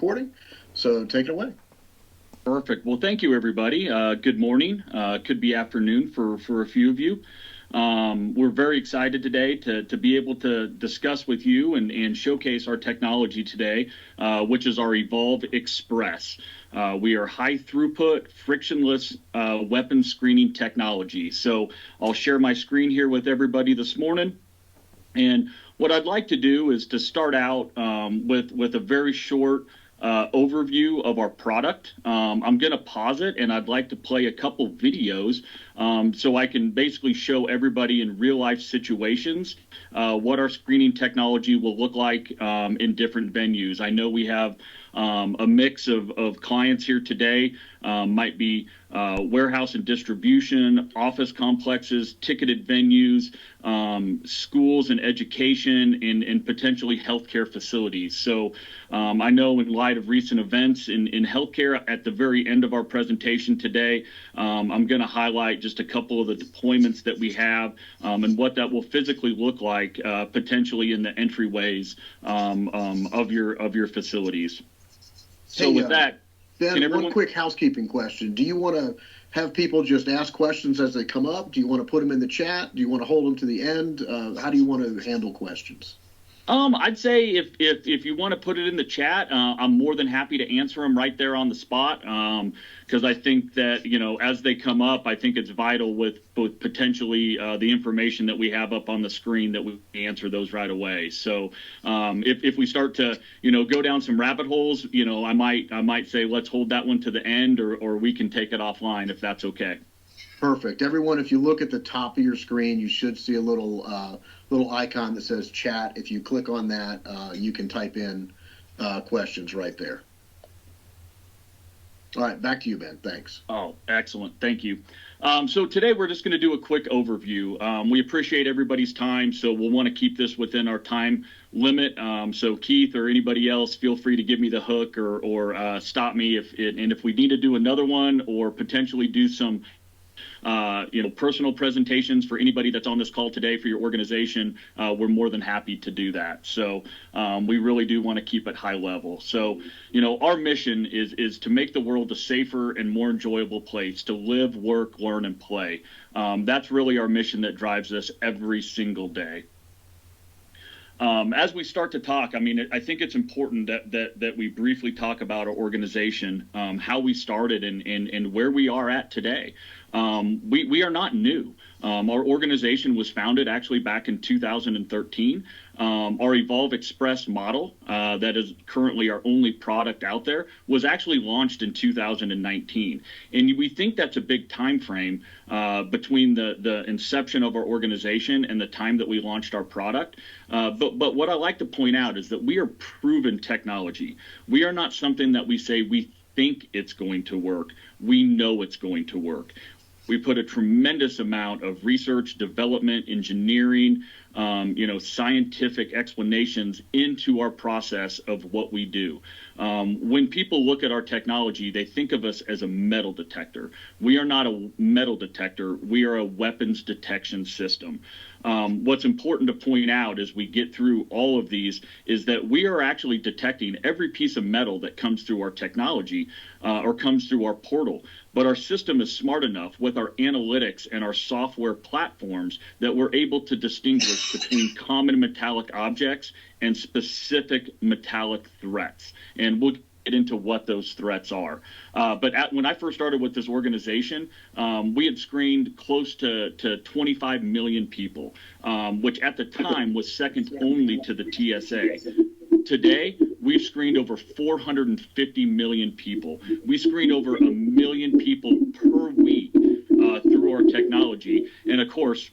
recording. So take it away. Perfect. Well, thank you, everybody. Good morning. Could be afternoon for a few of you. We're very excited today to be able to discuss with you and showcase our technology today, which is our Evolve Express. We are high throughput, frictionless weapon screening technology. So I'll share my screen here with everybody this morning. And what I'd like to do is to start out with a very short overview of our product. I'm going to pause it, and I'd like to play a couple videos so I can basically show everybody in real life situations what our screening technology will look like in different venues. I know we have a mix of clients here today, might be warehouse and distribution, office complexes, ticketed venues, schools and education, and potentially healthcare facilities. So I know in light of recent events in healthcare, at the very end of our presentation today, I'm going to highlight just a couple of the deployments that we have and what that will physically look like potentially in the entryways of your facilities. So with that, Ben, one quick housekeeping question. Do you want to have people just ask questions as they come up? Do you want to put them in the chat? Do you want to hold them to the end? How do you want to handle questions? I'd say if you want to put it in the chat, I'm more than happy to answer them right there on the spot. Because I think that, as they come up, I think it's vital with both potentially the information that we have up on the screen that we answer those right away. So if we start to, go down some rabbit holes, I might say let's hold that one to the end, or we can take it offline if that's okay. Perfect. Everyone, if you look at the top of your screen, you should see a little icon that says chat. If you click on that, you can type in questions right there. All right, back to you, Ben. Thanks. Oh, excellent. Thank you. So today we're just going to do a quick overview. We appreciate everybody's time, so we'll want to keep this within our time limit. So Keith or anybody else, feel free to give me the hook or stop me if we need to do another one or potentially do some personal presentations for anybody that's on this call today for your organization. We're more than happy to do that. So we really do want to keep it high level. So, our mission is to make the world a safer and more enjoyable place to live, work, learn, and play. That's really our mission that drives us every single day. As we start to talk, I think it's important that we briefly talk about our organization, how we started and where we are at today. We are not new. Our organization was founded actually back in 2013. Our Evolve Express model, that is currently our only product out there, was actually launched in 2019. And we think that's a big time frame between the inception of our organization and the time that we launched our product. But what I like to point out is that we are proven technology. We are not something that we say we think it's going to work. We know it's going to work. We put a tremendous amount of research, development, engineering, scientific explanations into our process of what we do. When people look at our technology, they think of us as a metal detector. We are not a metal detector. We are a weapons detection system. What's important to point out as we get through all of these is that we are actually detecting every piece of metal that comes through our technology or comes through our portal. But our system is smart enough with our analytics and our software platforms that we're able to distinguish between common metallic objects and specific metallic threats. And we'll get into what those threats are. But when I first started with this organization, we had screened close to 25 million people, which at the time was second only to the TSA. Today, we've screened over 450 million people. We screen over 1 million people per week through our technology. And of course,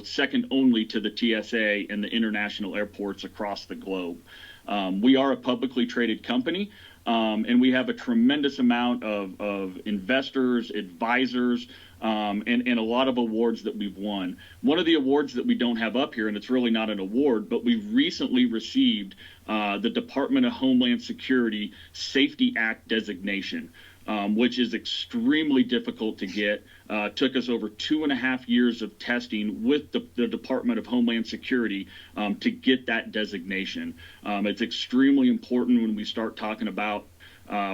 second only to the TSA and the international airports across the globe. We are a publicly traded company. And we have a tremendous amount of investors, advisors, and a lot of awards that we've won. One of the awards that we don't have up here, and it's really not an award, but we've recently received the Department of Homeland Security Safety Act designation, which is extremely difficult to get. Took us over 2.5 years of testing with the Department of Homeland Security to get that designation. It's extremely important when we start talking about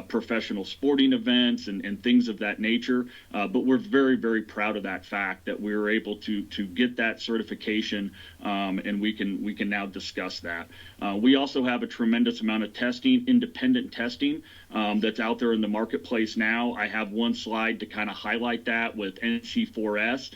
professional sporting events and things of that nature. But we're very, very proud of that fact that we were able to get that certification, and we can now discuss that. We also have a tremendous amount of testing, independent testing, that's out there in the marketplace now. I have one slide to kind of highlight that with NC4S.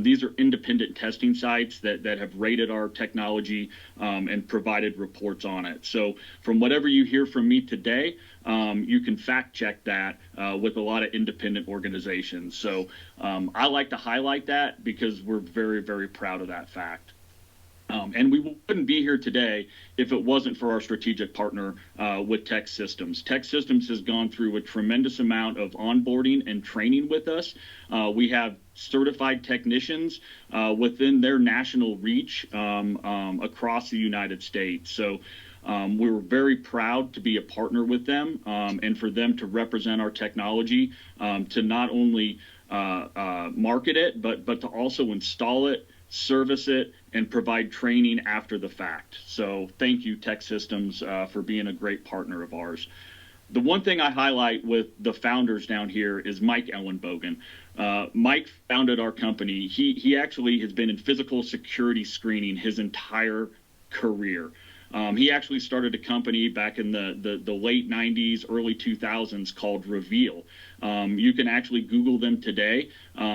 These are independent testing sites that have rated our technology and provided reports on it. So from whatever you hear from me today, you can fact check that with a lot of independent organizations. So I like to highlight that because we're very, very proud of that fact. And we wouldn't be here today if it wasn't for our strategic partner with Tech Systems. Tech Systems has gone through a tremendous amount of onboarding and training with us. We have certified technicians within their national reach across the United States. So we were very proud to be a partner with them and for them to represent our technology, to not only market it, but to also install it, service it, and provide training after the fact. So thank you, Tech Systems, for being a great partner of ours. The one thing I highlight with the founders down here is Mike Ellenbogen. Mike founded our company. He actually has been in physical security screening his entire career. He actually started a company back in the late 90s, early 2000s called Reveal. You can actually Google them today.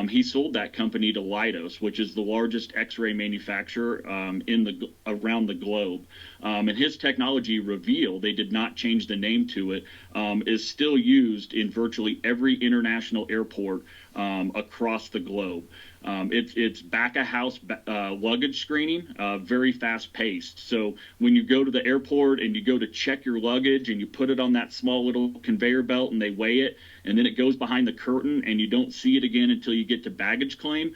He sold that company to Leidos, which is the largest X-ray manufacturer around the globe. And his technology, Reveal, they did not change the name to it, is still used in virtually every international airport across the globe. It's back-of-house luggage screening, very fast-paced. So when you go to the airport and you go to check your luggage and you put it on that small little conveyor belt and they weigh it, and then it goes behind the curtain and you don't see it again until you get to baggage claim,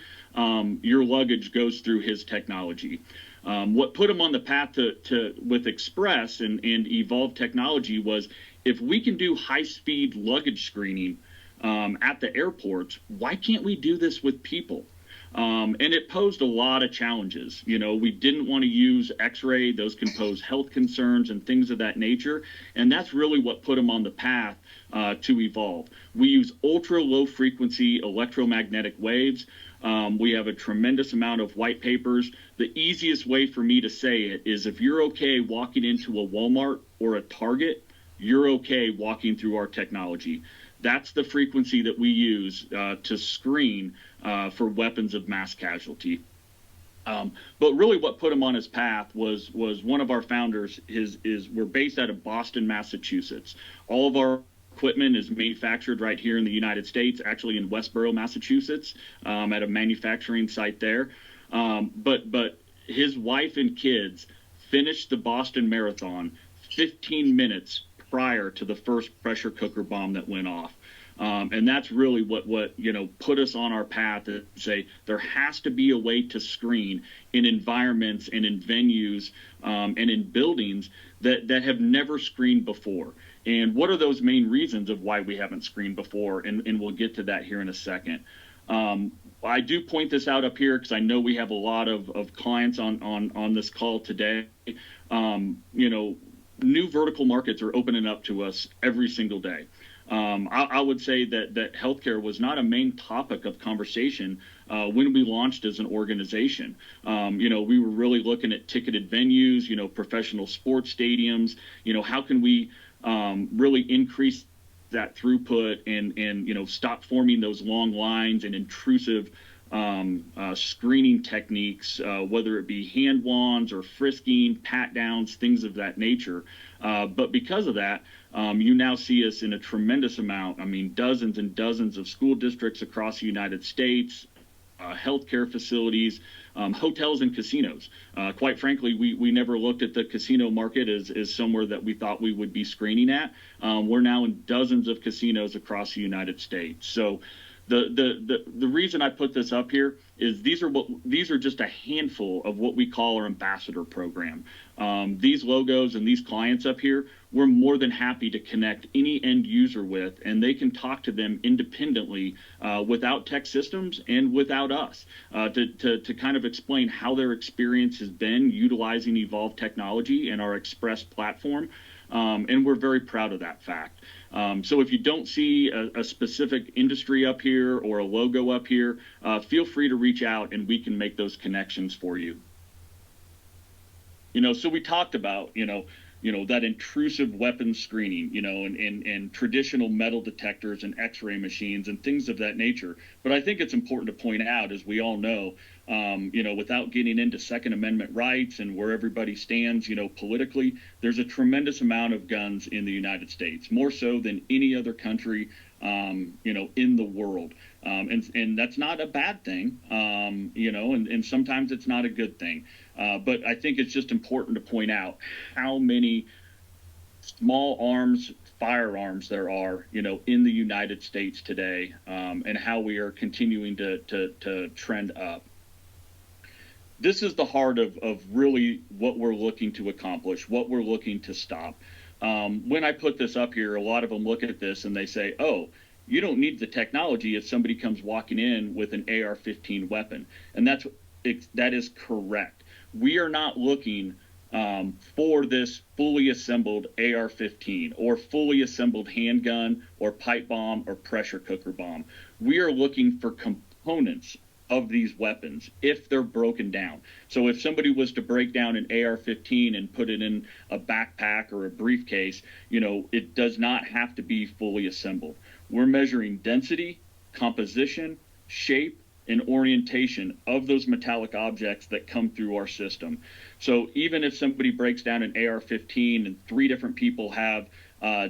your luggage goes through his technology. What put him on the path with Express and Evolve Technology was, if we can do high-speed luggage screening at the airports, why can't we do this with people? And it posed a lot of challenges. You know, we didn't want to use X-ray. Those can pose health concerns and things of that nature. And that's really what put them on the path to Evolve. We use ultra-low frequency electromagnetic waves. We have a tremendous amount of white papers. The easiest way for me to say it is, if you're okay walking into a Walmart or a Target, you're okay walking through our technology. That's the frequency that we use to screen for weapons of mass casualty. But really what put him on his path was one of our founders. We're based out of Boston, Massachusetts. All of our equipment is manufactured right here in the United States, actually in Westboro, Massachusetts, at a manufacturing site there. But his wife and kids finished the Boston Marathon 15 minutes prior to the first pressure cooker bomb that went off. And that's really what put us on our path to say there has to be a way to screen in environments and in venues and in buildings that have never screened before. And what are those main reasons of why we haven't screened before? And we'll get to that here in a second. I do point this out up here because I know we have a lot of clients on this call today. New vertical markets are opening up to us every single day. I would say that healthcare was not a main topic of conversation when we launched as an organization. We were really looking at ticketed venues, professional sports stadiums. How can we really increase that throughput and stop forming those long lines and intrusive screening techniques, whether it be hand wands or frisking, pat downs, things of that nature. But because of that, you now see us in a tremendous amount. I mean, dozens and dozens of school districts across the United States, healthcare facilities, hotels and casinos. Quite frankly, we never looked at the casino market as somewhere that we thought we would be screening at. We're now in dozens of casinos across the United States. So the reason I put this up here is these are just a handful of what we call our ambassador program. These logos and these clients up here, we're more than happy to connect any end user with, and they can talk to them independently without Tech Systems and without us to kind of explain how their experience has been utilizing Evolve technology and our Express platform. and we're very proud of that fact. So if you don't see a specific industry up here or a logo up here, feel free to reach out and we can make those connections for you. So we talked about, that intrusive weapons screening, and traditional metal detectors and x-ray machines and things of that nature. But I think it's important to point out, as we all know, without getting into Second Amendment rights and where everybody stands, politically, there's a tremendous amount of guns in the United States, more so than any other country, in the world. And that's not a bad thing, and sometimes it's not a good thing. But I think it's just important to point out how many small arms firearms there are, in the United States today, and how we are continuing to trend up. This is the heart of really what we're looking to accomplish, what we're looking to stop. When I put this up here, a lot of them look at this and they say, oh, you don't need the technology if somebody comes walking in with an AR-15 weapon. And that is correct. We are not looking for this fully assembled AR-15 or fully assembled handgun or pipe bomb or pressure cooker bomb. We are looking for components of these weapons if they're broken down. So if somebody was to break down an AR-15 and put it in a backpack or a briefcase, it does not have to be fully assembled. We're measuring density, composition, shape, and orientation of those metallic objects that come through our system. So even if somebody breaks down an AR-15 and 3 different people have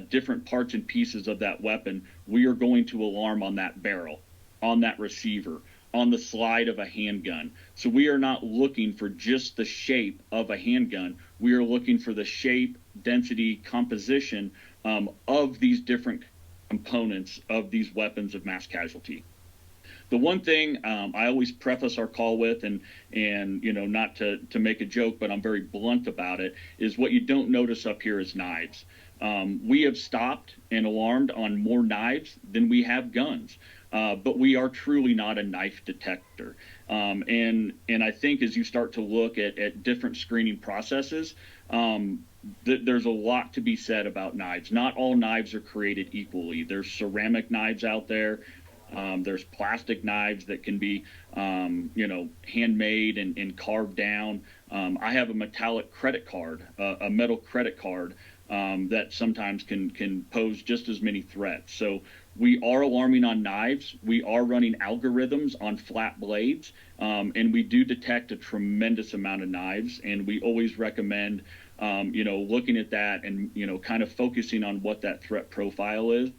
different parts and pieces of that weapon, we are going to alarm on that barrel, on that receiver, on the slide of a handgun. So we are not looking for just the shape of a handgun. We are looking for the shape, density, composition of these different components of these weapons of mass casualty. The one thing I always preface our call with, and not to make a joke, but I'm very blunt about it, is what you don't notice up here is knives. We have stopped and alarmed on more knives than we have guns. But we are truly not a knife detector. And I think as you start to look at different screening processes, there's a lot to be said about knives. Not all knives are created equally. There's ceramic knives out there. There's plastic knives that can be, handmade and carved down. I have a metallic credit card, a metal credit card that sometimes can pose just as many threats. So we are alarming on knives. We are running algorithms on flat blades, and we do detect a tremendous amount of knives. And we always recommend, looking at that and, kind of focusing on what that threat profile is.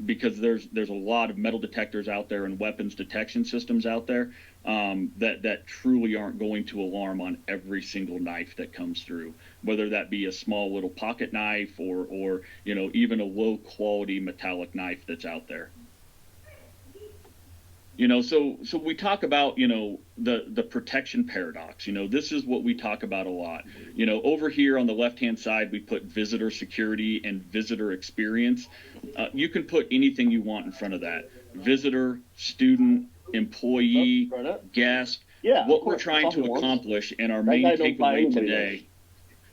Because there's a lot of metal detectors out there and weapons detection systems out there that truly aren't going to alarm on every single knife that comes through, whether that be a small little pocket knife or even a low quality metallic knife that's out there. So we talk about, the protection paradox. This is what we talk about a lot. Over here on the left-hand side, we put visitor security and visitor experience. You can put anything you want in front of that. Visitor, student, employee, guest. Yeah, what we're trying to accomplish and our main takeaway today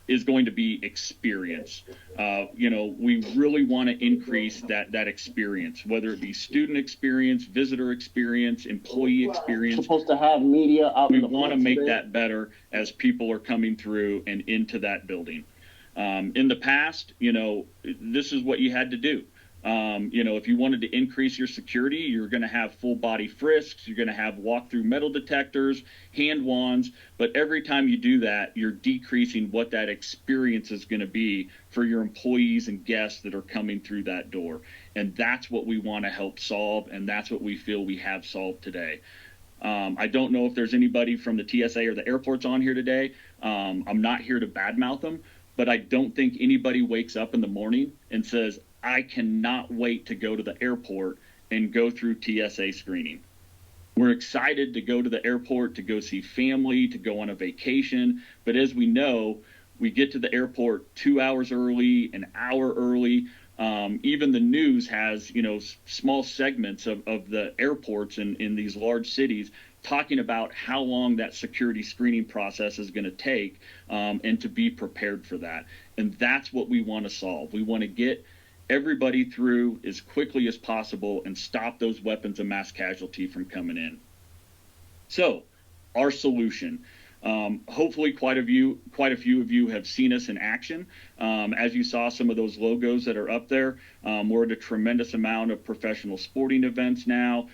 is going to be experience. We really want to increase that experience, whether it be student experience, visitor experience, employee experience. Supposed to have media out. We want to make that better as people are coming through and into that building. In the past, this is what you had to do. If you wanted to increase your security, you're going to have full body frisks, you're going to have walk-through metal detectors, hand wands, but every time you do that, you're decreasing what that experience is going to be for your employees and guests that are coming through that door. And that's what we want to help solve, and that's what we feel we have solved today. I don't know if there's anybody from the TSA or the airports on here today. I'm not here to badmouth them, but I don't think anybody wakes up in the morning and says, I cannot wait to go to the airport and go through TSA screening. We're excited to go to the airport, to go see family, to go on a vacation. But as we know, we get to the airport 2 hours early, an hour early. Even the news has, small segments of the airports in these large cities talking about how long that security screening process is going to take, and to be prepared for that. And that's what we want to solve. We want to get everybody through as quickly as possible and stop those weapons of mass casualty from coming in. So, our solution. Hopefully, quite a few of you have seen us in action. As you saw, some of those logos that are up there, we're at a tremendous amount of professional sporting events now,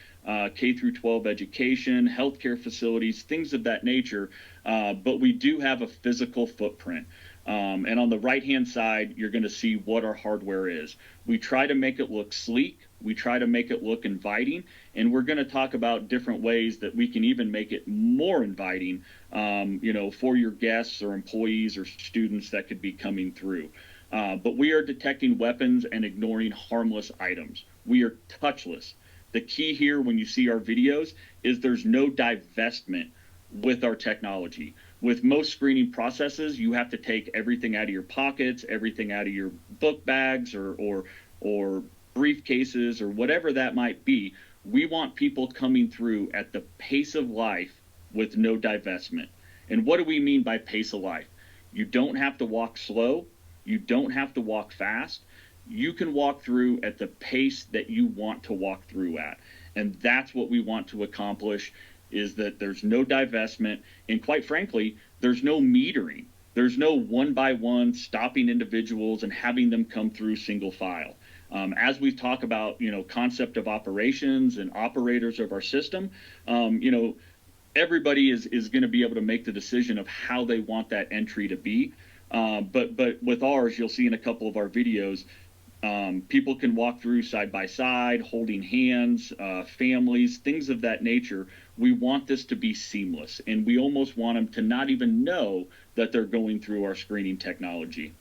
K through 12 education, healthcare facilities, things of that nature. But we do have a physical footprint. And on the right-hand side, you're going to see what our hardware is. We try to make it look sleek. We try to make it look inviting. And we're going to talk about different ways that we can even make it more inviting, for your guests or employees or students that could be coming through. But we are detecting weapons and ignoring harmless items. We are touchless. The key here when you see our videos is there's no divestment with our technology. With most screening processes, you have to take everything out of your pockets, everything out of your book bags or briefcases or whatever that might be. We want people coming through at the pace of life with no divestment. And what do we mean by pace of life? You don't have to walk slow. You don't have to walk fast. You can walk through at the pace that you want to walk through at. And that's what we want to accomplish, is that there's no divestment, and quite frankly, there's no metering. There's no one-by-one stopping individuals and having them come through single file. As we talk about, concept of operations and operators of our system, everybody is going to be able to make the decision of how they want that entry to be. But with ours, you'll see in a couple of our videos, people can walk through side by side, holding hands, families, things of that nature. We want this to be seamless, and we almost want them to not even know that they're going through our screening technology.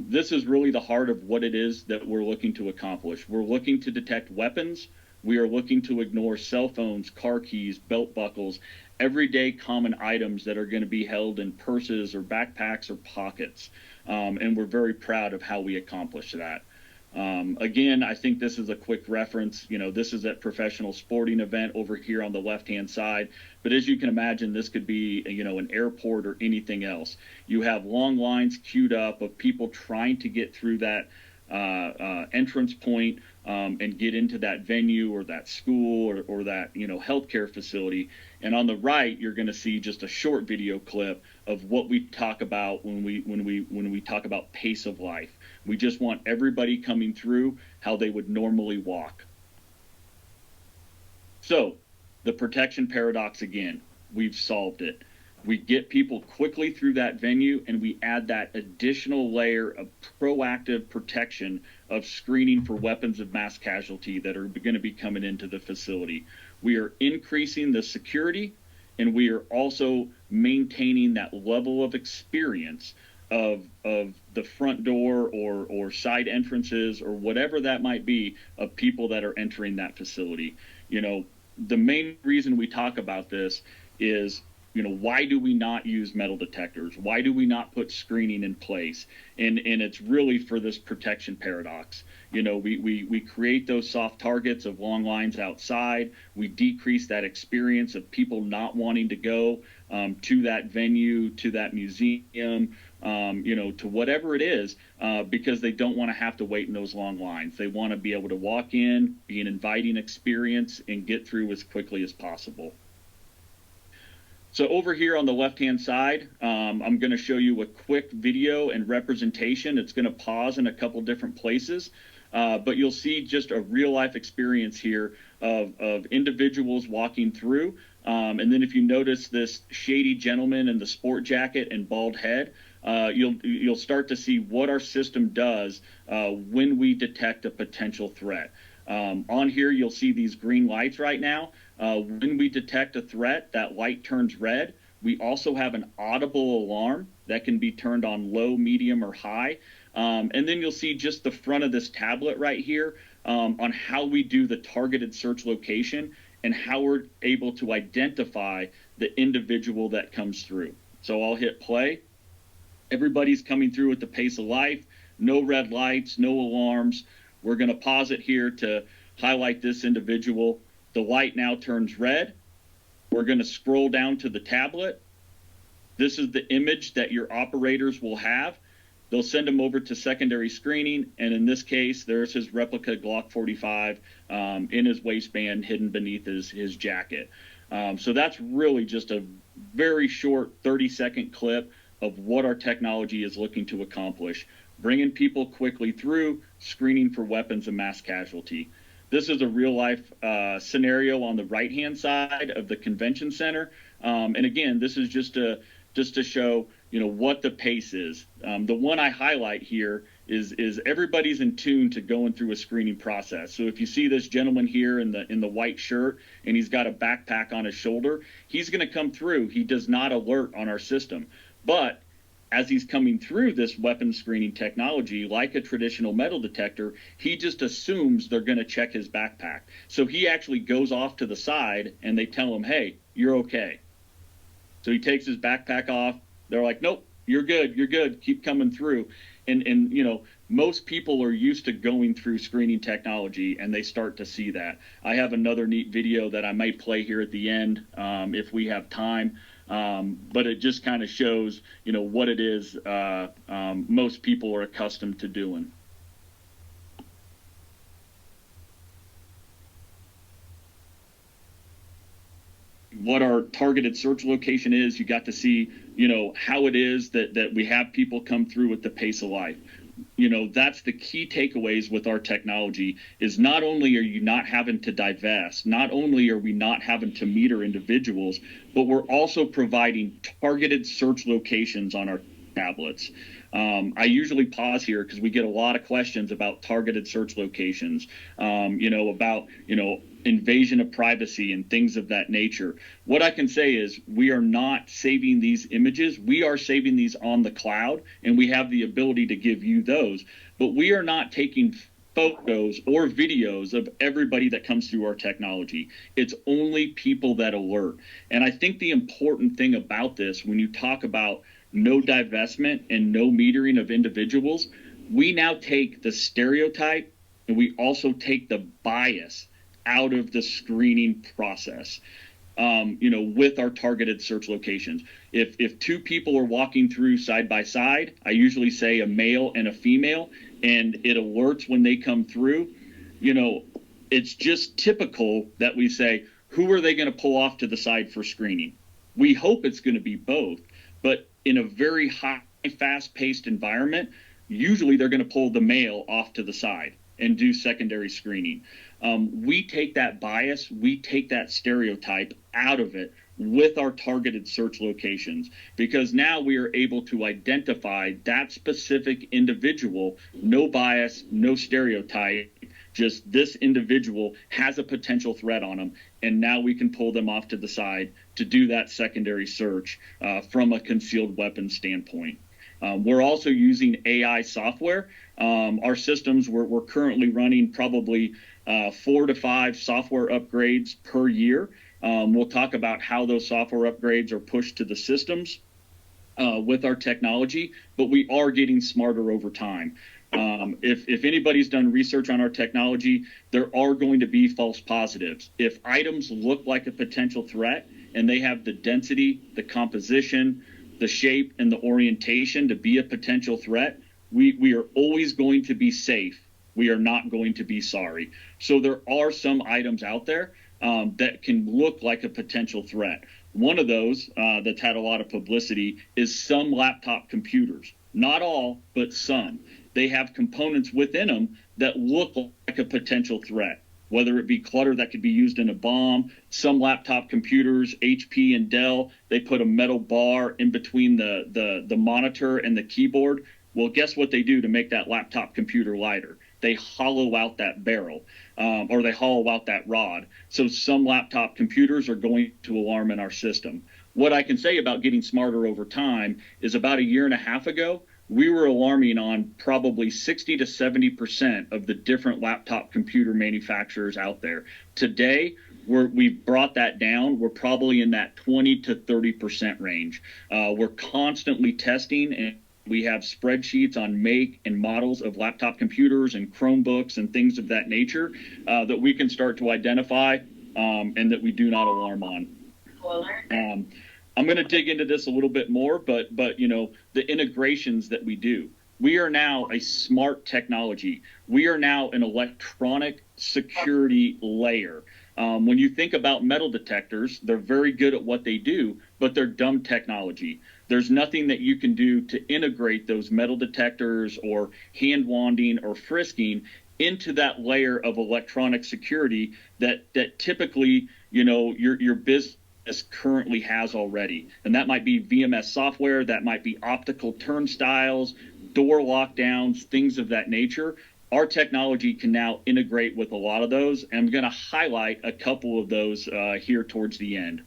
This is really the heart of what it is that we're looking to accomplish. We're looking to detect weapons. We are looking to ignore cell phones, car keys, belt buckles, everyday common items that are going to be held in purses or backpacks or pockets. And we're very proud of how we accomplish that. Again, I think this is a quick reference. This is at professional sporting event over here on the left-hand side. But as you can imagine, this could be, an airport or anything else. You have long lines queued up of people trying to get through that entrance point and get into that venue or that school or that healthcare facility. And on the right, you're going to see just a short video clip of what we talk about when we talk about pace of life. We just want everybody coming through how they would normally walk. So, the protection paradox again, we've solved it. We get people quickly through that venue, and we add that additional layer of proactive protection of screening for weapons of mass casualty that are going to be coming into the facility. We are increasing the security, and we are also maintaining that level of experience of the front door or side entrances or whatever that might be of people that are entering that facility. The main reason we talk about this is, why do we not use metal detectors? Why do we not put screening in place? And it's really for this protection paradox. We create those soft targets of long lines outside. We decrease that experience of people not wanting to go to that venue, to that museum, to whatever it is, because they don't want to have to wait in those long lines. They want to be able to walk in, be an inviting experience, and get through as quickly as possible. So over here on the left-hand side, I'm going to show you a quick video and representation. It's going to pause in a couple different places, but you'll see just a real-life experience here of individuals walking through. And then if you notice this shady gentleman in the sport jacket and bald head, you'll start to see what our system does when we detect a potential threat. On here, you'll see these green lights right now. When we detect a threat, that light turns red. We also have an audible alarm that can be turned on low, medium, or high. And then you'll see just the front of this tablet right here on how we do the targeted search location and how we're able to identify the individual that comes through. So I'll hit play. Everybody's coming through at the pace of life. No red lights, no alarms. We're going to pause it here to highlight this individual. The light now turns red. We're going to scroll down to the tablet. This is the image that your operators will have. They'll send them over to secondary screening, and in this case, there's his replica Glock 45 in his waistband, hidden beneath his jacket. So that's really just a very short 30-second clip of what our technology is looking to accomplish, bringing people quickly through, screening for weapons and mass casualty. This is a real-life scenario on the right-hand side of the convention center, and again, this is just to show what the pace is. The one I highlight here is everybody's in tune to going through a screening process. So if you see this gentleman here in the white shirt and he's got a backpack on his shoulder, he's going to come through. He does not alert on our system, but as he's coming through this weapon screening technology, like a traditional metal detector, he just assumes they're going to check his backpack. So he actually goes off to the side and they tell him, hey, you're okay. So he takes his backpack off. They're like, nope, you're good, keep coming through. And most people are used to going through screening technology, and they start to see that. I have another neat video that I might play here at the end if we have time. But it just kind of shows, what it is most people are accustomed to doing. What our targeted search location is, you got to see, how it is that we have people come through with the pace of life. That's the key takeaways with our technology is not only are you not having to divest, not only are we not having to meter individuals, but we're also providing targeted search locations on our tablets. I usually pause here because we get a lot of questions about targeted search locations, about, invasion of privacy and things of that nature. What I can say is we are not saving these images. We are saving these on the cloud, and we have the ability to give you those. But we are not taking photos or videos of everybody that comes through our technology. It's only people that alert. And I think the important thing about this, when you talk about no divestment and no metering of individuals, we now take the stereotype and we also take the bias out of the screening process, with our targeted search locations. If two people are walking through side by side, I usually say a male and a female, and it alerts when they come through. It's just typical that we say, who are they going to pull off to the side for screening? We hope it's going to be both, but in a very high, fast-paced environment, usually they're going to pull the male off to the side and do secondary screening. We take that bias, we take that stereotype out of it with our targeted search locations, because now we are able to identify that specific individual, no bias, no stereotype, just this individual has a potential threat on them, and now we can pull them off to the side to do that secondary search from a concealed weapons standpoint. We're also using AI software. Our systems, we're currently running probably 4 to 5 software upgrades per year. We'll talk about how those software upgrades are pushed to the systems with our technology, but we are getting smarter over time. If anybody's done research on our technology, there are going to be false positives. If items look like a potential threat and they have the density, the composition, the shape, and the orientation to be a potential threat, we are always going to be safe. We are not going to be sorry. So there are some items out there that can look like a potential threat. One of those that's had a lot of publicity is some laptop computers. Not all, but some. They have components within them that look like a potential threat, whether it be clutter that could be used in a bomb. Some laptop computers, HP and Dell, they put a metal bar in between the monitor and the keyboard. Well, guess what they do to make that laptop computer lighter? They hollow out that barrel, or they hollow out that rod. So some laptop computers are going to alarm in our system. What I can say about getting smarter over time is about 1.5 years ago, we were alarming on probably 60 to 70% of the different laptop computer manufacturers out there. Today, we've brought that down. We're probably in that 20 to 30% range. We're constantly testing, and we have spreadsheets on make and models of laptop computers and Chromebooks and things of that nature that we can start to identify. and that we do not alarm on. I'm going to dig into this a little bit more, but the integrations that we do. We are now a smart technology. We are now an electronic security layer. When you think about metal detectors, they're very good at what they do, but they're dumb technology. There's nothing that you can do to integrate those metal detectors or hand wanding or frisking into that layer of electronic security that typically your business currently has already. And that might be VMS software, that might be optical turnstiles, door lockdowns, things of that nature. Our technology can now integrate with a lot of those, and I'm going to highlight a couple of those here towards the end.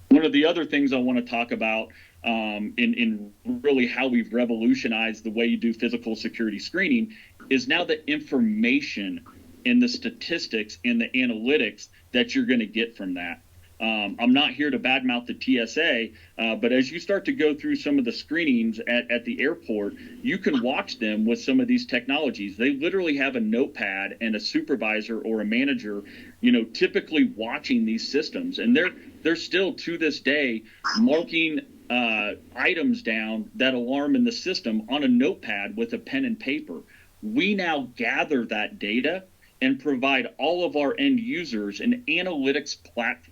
One of the other things I want to talk about in really how we've revolutionized the way you do physical security screening is now the information and the statistics and the analytics that you're going to get from that. I'm not here to badmouth the TSA, but as you start to go through some of the screenings at the airport, you can watch them with some of these technologies. They literally have a notepad and a supervisor or a manager, typically watching these systems. And they're still, to this day, marking items down that alarm in the system on a notepad with a pen and paper. We now gather that data and provide all of our end users an analytics platform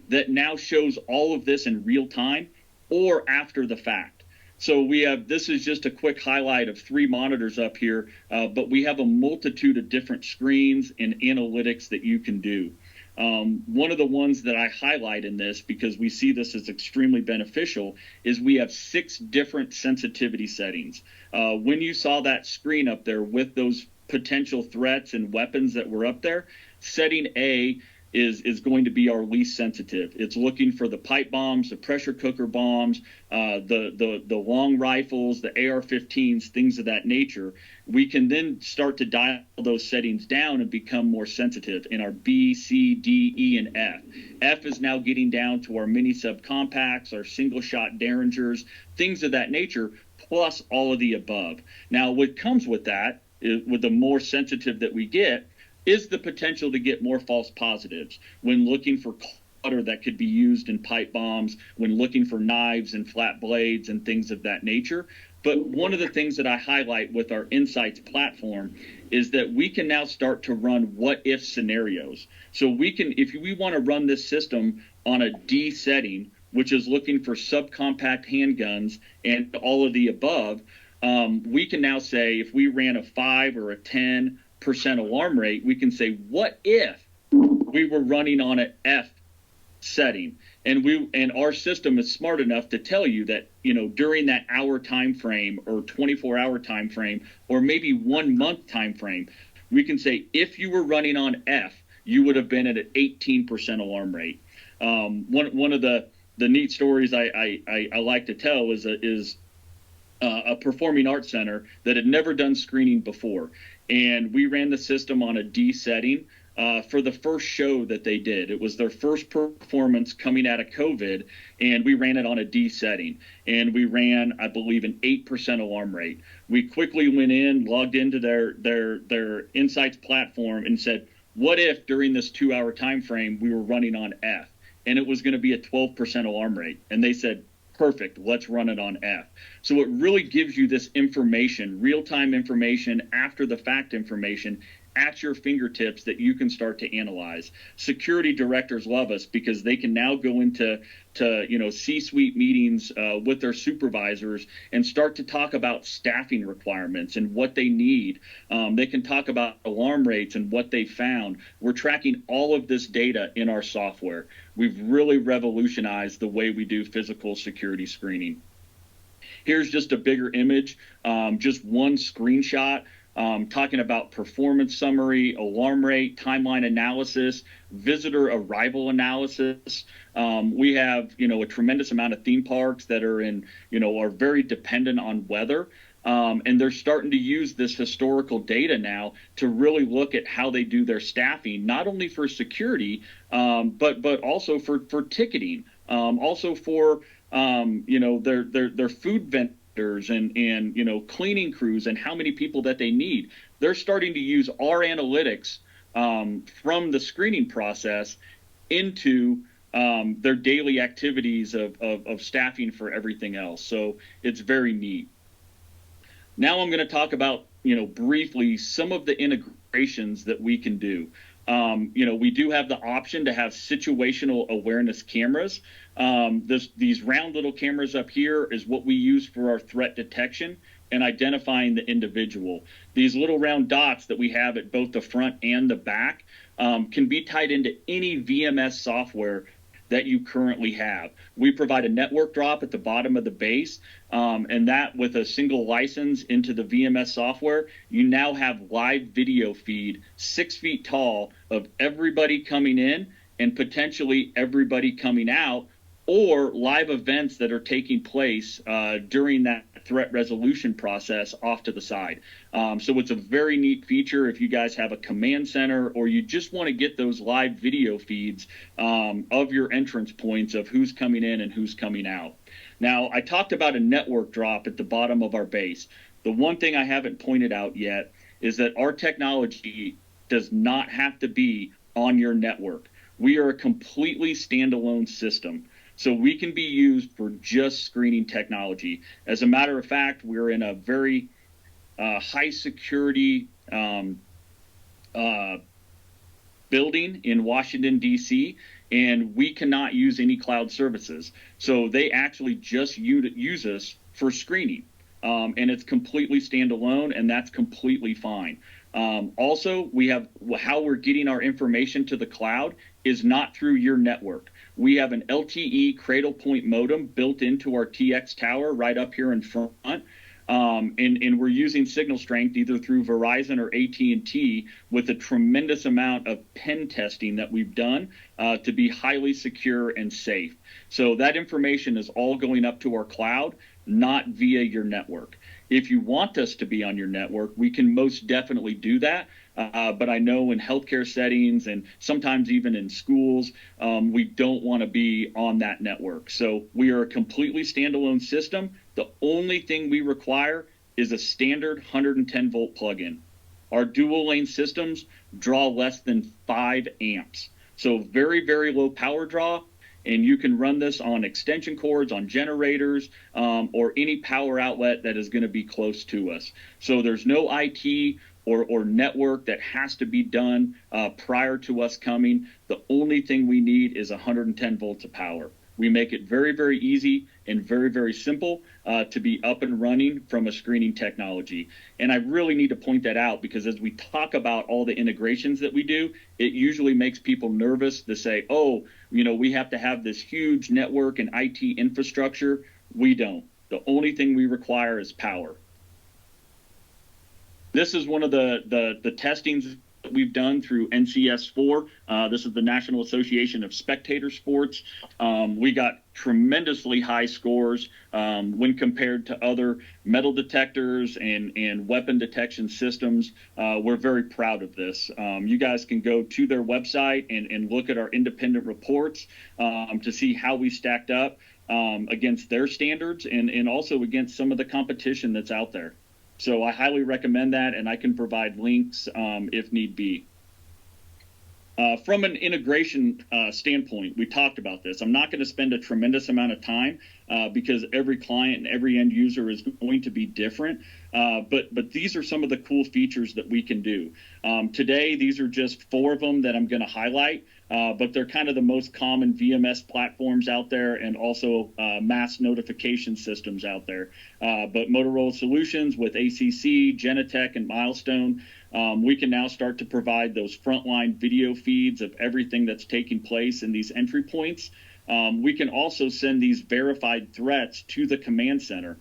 that now shows all of this in real time or after the fact. So this is just a quick highlight of 3 monitors up here, but we have a multitude of different screens and analytics that you can do. One of the ones that I highlight in this, because we see this as extremely beneficial, is we have 6 different sensitivity settings. When you saw that screen up there with those potential threats and weapons that were up there, setting A is going to be our least sensitive. It's looking for the pipe bombs, the pressure cooker bombs, the long rifles, the AR-15s, things of that nature. We can then start to dial those settings down and become more sensitive in our B, C, D, E, and F. F is now getting down to our mini subcompacts, our single shot Derringers, things of that nature, plus all of the above. Now, what comes with that, with the more sensitive that we get, is the potential to get more false positives when looking for clutter that could be used in pipe bombs, when looking for knives and flat blades and things of that nature. But one of the things that I highlight with our Insights platform is that we can now start to run what-if scenarios. So we can, if we want to run this system on a D setting, which is looking for subcompact handguns and all of the above, we can now say if we ran a 5 or a 10% alarm rate, we can say, what if we were running on an F setting? And our system is smart enough to tell you that, during that hour time frame or 24-hour time frame or maybe 1 month time frame, we can say if you were running on F, you would have been at an 18% alarm rate. One of the neat stories I like to tell is a performing arts center that had never done screening before. And we ran the system on a D setting for the first show that they did. It was their first performance coming out of COVID, and we ran it on a D setting. And we ran, I believe, an 8% alarm rate. We quickly went in, logged into their Insights platform and said, what if during this 2-hour time frame we were running on F? And it was going to be a 12% alarm rate. And they said, perfect, let's run it on F. So it really gives you this information, real-time information, after-the-fact information at your fingertips that you can start to analyze. Security directors love us because they can now go into C-suite meetings with their supervisors and start to talk about staffing requirements and what they need. They can talk about alarm rates and what they found. We're tracking all of this data in our software. We've really revolutionized the way we do physical security screening. Here's just a bigger image, just one screenshot. Talking about performance summary, alarm rate, timeline analysis, visitor arrival analysis. We have, a tremendous amount of theme parks that are very dependent on weather. And they're starting to use this historical data now to really look at how they do their staffing, not only for security, but also for ticketing, also for, their food vendors and cleaning crews and how many people that they need. They're starting to use our analytics from the screening process into their daily activities of staffing for everything else. So it's very neat. Now I'm going to talk about, briefly some of the integrations that we can do. We do have the option to have situational awareness cameras. These round little cameras up here is what we use for our threat detection and identifying the individual. These little round dots that we have at both the front and the back can be tied into any VMS software that you currently have. We provide a network drop at the bottom of the base, and that with a single license into the VMS software, you now have live video feed 6 feet tall of everybody coming in and potentially everybody coming out, or live events that are taking place during that threat resolution process off to the side. So it's a very neat feature if you guys have a command center or you just want to get those live video feeds of your entrance points of who's coming in and who's coming out. Now, I talked about a network drop at the bottom of our base. The one thing I haven't pointed out yet is that our technology does not have to be on your network. We are a completely standalone system. So we can be used for just screening technology. As a matter of fact, we're in a very high security building in Washington, D.C., and we cannot use any cloud services. So they actually just use us for screening. And it's completely standalone, and that's completely fine. Also, we have how we're getting our information to the cloud is not through your network. We have an LTE cradle point modem built into our TX tower right up here in front. And we're using signal strength either through Verizon or AT&T with a tremendous amount of pen testing that we've done to be highly secure and safe. So that information is all going up to our cloud, not via your network. If you want us to be on your network, we can most definitely do that. But I know in healthcare settings and sometimes even in schools, we don't want to be on that network. So we are a completely standalone system. The only thing we require is a standard 110 volt plug-in. Our dual lane systems draw less than 5 amps. So very, very low power draw. And you can run this on extension cords, on generators, or any power outlet that is going to be close to us. So there's no IT or network that has to be done prior to us coming. The only thing we need is 110 volts of power. We make it very, very easy and very, very simple to be up and running from a screening technology. And I really need to point that out because as we talk about all the integrations that we do, it usually makes people nervous to say, oh, we have to have this huge network and IT infrastructure. We don't. The only thing we require is power. This is one of the testings that we've done through NCS4. This is the National Association of Spectator Sports. We got tremendously high scores when compared to other metal detectors and weapon detection systems. We're very proud of this. You guys can go to their website and look at our independent reports to see how we stacked up against their standards and also against some of the competition that's out there. So I highly recommend that, and I can provide links if need be. From an integration standpoint, we talked about this. I'm not going to spend a tremendous amount of time because every client and every end user is going to be different. But these are some of the cool features that we can do. Today, these are just 4 of them that I'm going to highlight, but they're kind of the most common VMS platforms out there and also mass notification systems out there. But Motorola Solutions with ACC, Genetec, and Milestone, we can now start to provide those frontline video feeds of everything that's taking place in these entry points. We can also send these verified threats to the command center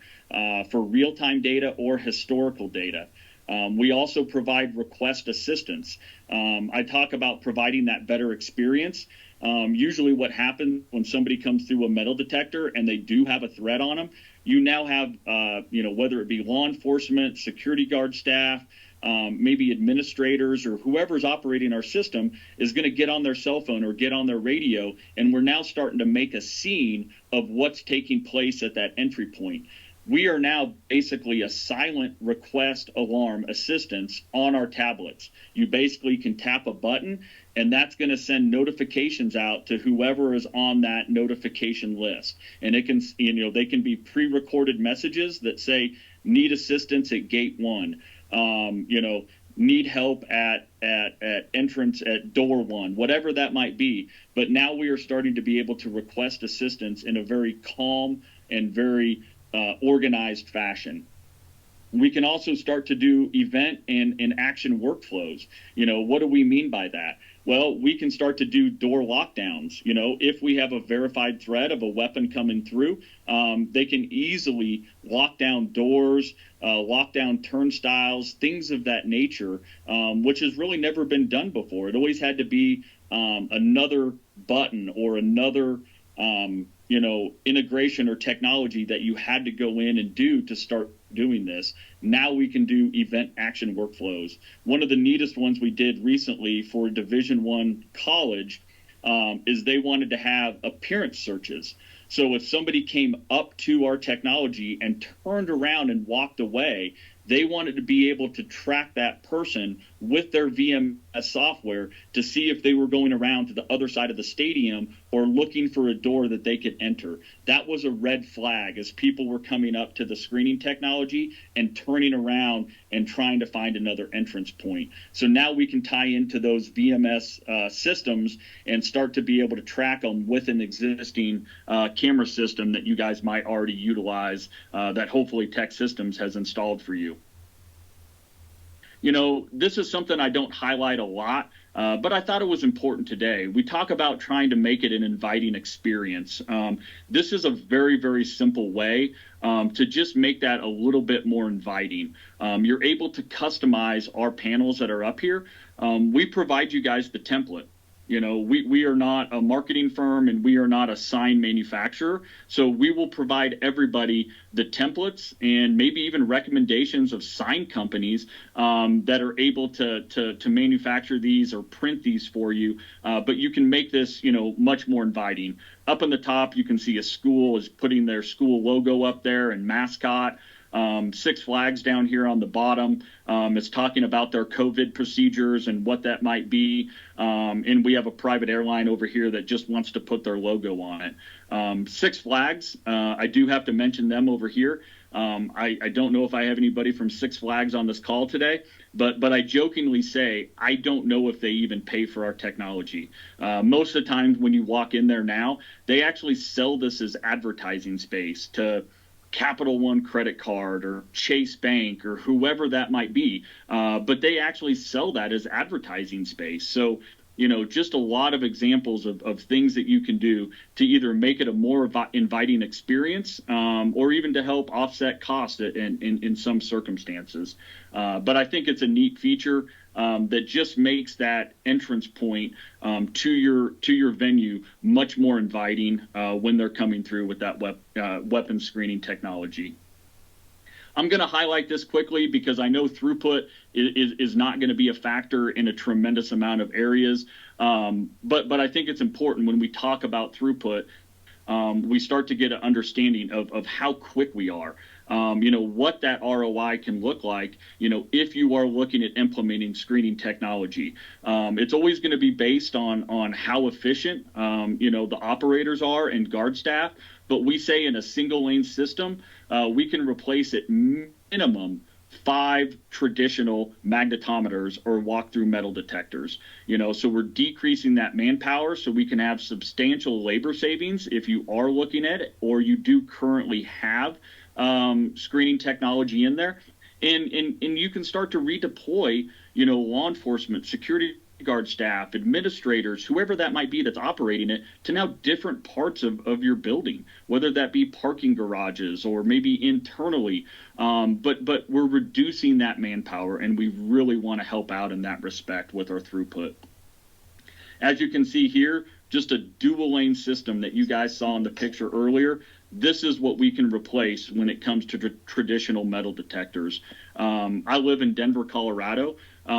for real-time data or historical data. We also provide request assistance. I talk about providing that better experience. Usually what happens when somebody comes through a metal detector and they do have a threat on them, you now have, whether it be law enforcement, security guard staff, maybe administrators or whoever's operating our system is going to get on their cell phone or get on their radio, and we're now starting to make a scene of what's taking place at that entry point. we are now basically a silent request alarm assistance on our tablets. You basically can tap a button, and that's going to send notifications out to whoever is on that notification list. And it can, they can be pre-recorded messages that say, need assistance at gate 1, need help at entrance at door 1, whatever that might be. But now we are starting to be able to request assistance in a very calm and very organized fashion. We can also start to do event and action workflows. What do we mean by that? Well, we can start to do door lockdowns. If we have a verified threat of a weapon coming through, they can easily lock down doors, lock down turnstiles, things of that nature, which has really never been done before. It always had to be another button or another integration or technology that you had to go in and do to start doing this. Now we can do event action workflows. One of the neatest ones we did recently for Division I college is they wanted to have appearance searches. So if somebody came up to our technology and turned around and walked away, they wanted to be able to track that person with their VMS software to see if they were going around to the other side of the stadium or looking for a door that they could enter. That was a red flag as people were coming up to the screening technology and turning around and trying to find another entrance point. So now we can tie into those VMS systems and start to be able to track them with an existing camera system that you guys might already utilize that hopefully Tech Systems has installed for you. This is something I don't highlight a lot, but I thought it was important today. We talk about trying to make it an inviting experience. This is a very, very simple way to just make that a little bit more inviting. You're able to customize our panels that are up here. We provide you guys the template. We are not a marketing firm and we are not a sign manufacturer. So we will provide everybody the templates and maybe even recommendations of sign companies that are able to manufacture these or print these for you. But you can make this, much more inviting. Up on the top, you can see a school is putting their school logo up there and mascot. Six Flags down here on the bottom is talking about their COVID procedures and what that might be. And we have a private airline over here that just wants to put their logo on it. Six Flags, I do have to mention them over here. I don't know if I have anybody from Six Flags on this call today, but I jokingly say I don't know if they even pay for our technology. Most of the time when you walk in there now, they actually sell this as advertising space to Capital One credit card or Chase Bank or whoever that might be. But they actually sell that as advertising space. So, just a lot of examples of things that you can do to either make it a more inviting experience or even to help offset cost in some circumstances. But I think it's a neat feature that just makes that entrance point to your venue much more inviting when they're coming through with that weapon screening technology. I'm going to highlight this quickly because I know throughput is not going to be a factor in a tremendous amount of areas. But I think it's important when we talk about throughput, we start to get an understanding of how quick we are. What that ROI can look like, if you are looking at implementing screening technology. It's always going to be based on how efficient, the operators are and guard staff. But we say in a single lane system, we can replace at minimum 5 traditional magnetometers or walk-through metal detectors. So we're decreasing that manpower so we can have substantial labor savings if you are looking at it or you do currently have screening technology in there. And you can start to redeploy, law enforcement, security guard staff, administrators, whoever that might be that's operating it, to now different parts of your building, whether that be parking garages or maybe internally. But we're reducing that manpower, and we really want to help out in that respect with our throughput. As you can see here, just a dual lane system that you guys saw in the picture earlier. This is what we can replace when it comes to traditional metal detectors. I live in Denver, Colorado.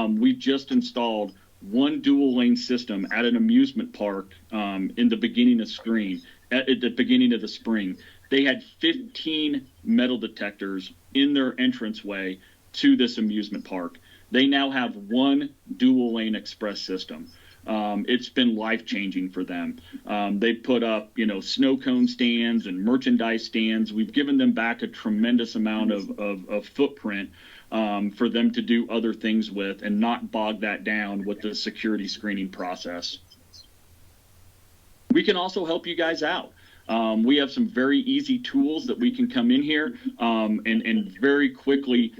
We just installed one dual lane system at an amusement park in the beginning of the spring. they had 15 metal detectors in their entranceway to this amusement park. They now have one dual lane express system. It's been life-changing for them. They put up, snow cone stands and merchandise stands. We've given them back a tremendous amount of footprint for them to do other things with and not bog that down with the security screening process. We can also help you guys out. We have some very easy tools that we can come in here and very quickly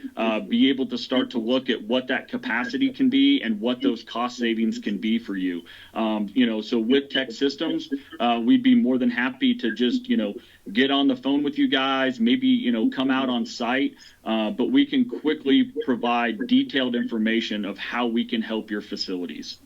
be able to start to look at what that capacity can be and what those cost savings can be for you. So with Tech Systems, we'd be more than happy to just, get on the phone with you guys, maybe, come out on site, but we can quickly provide detailed information of how we can help your facilities.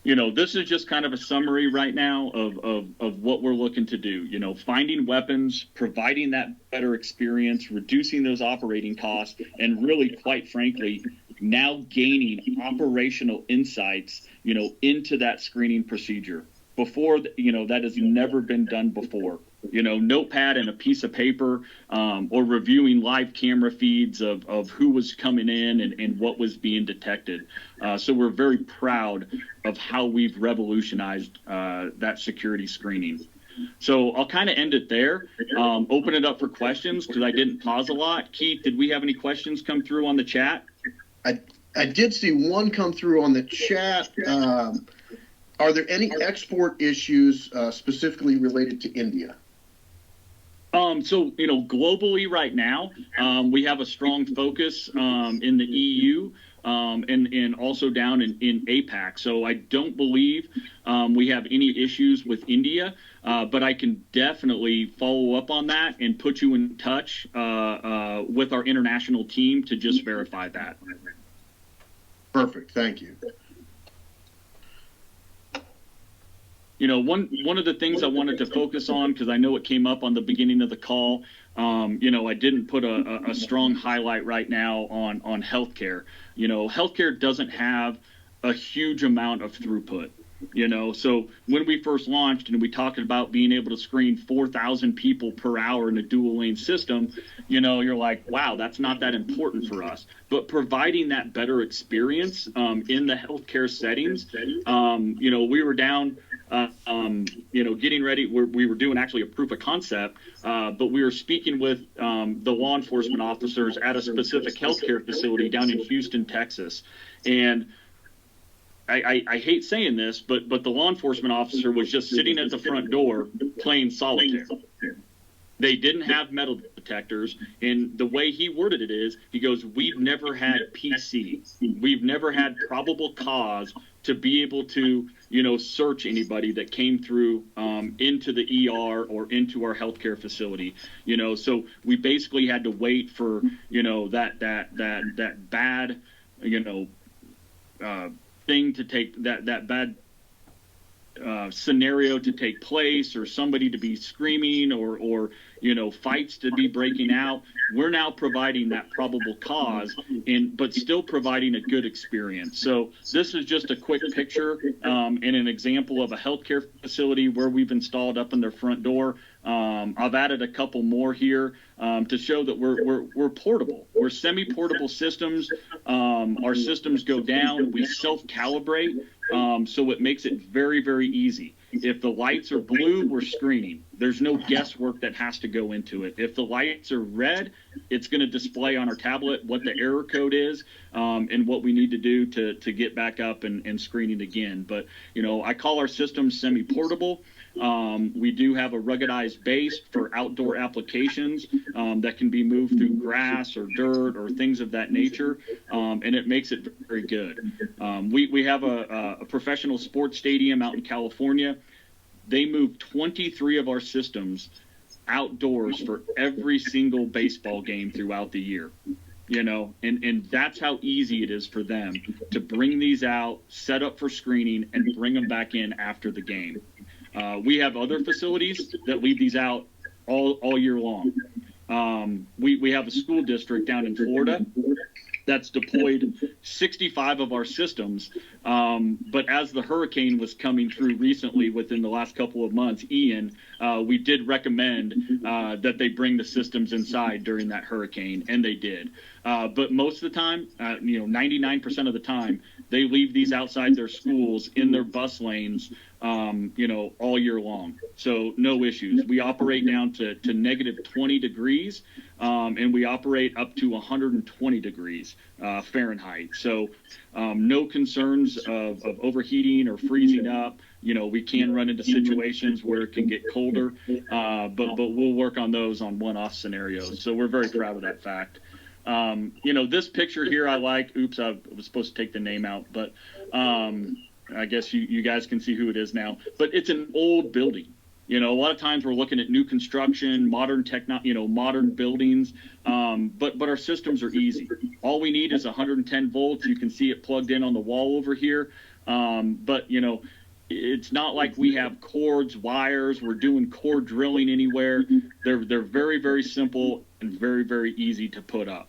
This is just kind of a summary right now of what we're looking to do. Finding weapons, providing that better experience, reducing those operating costs, and really, quite frankly, now gaining operational insights, into that screening procedure. Before, that has never been done before. Notepad and a piece of paper, or reviewing live camera feeds of who was coming in and what was being detected. So we're very proud of how we've revolutionized that security screening. So I'll kind of end it there, open it up for questions because I didn't pause a lot. Keith, did we have any questions come through on the chat? I did see one come through on the chat. Are there any export issues specifically related to India? So, globally right now, we have a strong focus in the EU and also down in APAC. So I don't believe we have any issues with India, but I can definitely follow up on that and put you in touch with our international team to just verify that. Perfect. Thank you. One of the things I wanted to focus on, because I know it came up on the beginning of the call, I didn't put a strong highlight right now on healthcare. Healthcare doesn't have a huge amount of throughput. So when we first launched and we talked about being able to screen 4,000 people per hour in a dual lane system, you're like, wow, that's not that important for us. But providing that better experience in the healthcare settings, we were down, getting ready. We were doing actually a proof of concept, but we were speaking with the law enforcement officers at a specific healthcare facility down in Houston, Texas. And I hate saying this, but the law enforcement officer was just sitting at the front door playing solitaire. They didn't have metal detectors, and the way he worded it is, he goes, we've never had PC. We've never had probable cause to be able to, search anybody that came through into the ER or into our healthcare facility. So we basically had to wait for, that bad, thing to take that bad scenario to take place, or somebody to be screaming, or fights to be breaking out. We're now providing that probable cause, but still providing a good experience. So this is just a quick picture and an example of a healthcare facility where we've installed up in their front door. I've added a couple more here to show that we're portable. We're semi-portable systems. Our systems go down. We self-calibrate, so it makes it very, very easy. If the lights are blue, we're screening. There's no guesswork that has to go into it. If the lights are red, it's going to display on our tablet what the error code is and what we need to do to get back up and screening again. But, I call our system semi-portable. We do have a ruggedized base for outdoor applications that can be moved through grass or dirt or things of that nature, and it makes it very good. We have a professional sports stadium out in California. They move 23 of our systems outdoors for every single baseball game throughout the year. And that's how easy it is for them to bring these out, set up for screening, and bring them back in after the game. We have other facilities that leave these out all year long. We have a school district down in Florida that's deployed 65 of our systems. But as the hurricane was coming through recently within the last couple of months, Ian, we did recommend that they bring the systems inside during that hurricane, and they did. But most of the time, 99% of the time, they leave these outside their schools in their bus lanes, all year long. So no issues. We operate down to negative 20 degrees, and we operate up to 120 degrees Fahrenheit. So no concerns of overheating or freezing up. We can run into situations where it can get colder, but we'll work on those on one-off scenarios. So we're very proud of that fact. This picture here I like. Oops, I was supposed to take the name out, but I guess you guys can see who it is now. But it's an old building. A lot of times we're looking at new construction, modern modern buildings, but our systems are easy. All we need is 110 volts. You can see it plugged in on the wall over here. But it's not like we have cords, wires. We're doing core drilling anywhere. They're very, very simple and very, very easy to put up.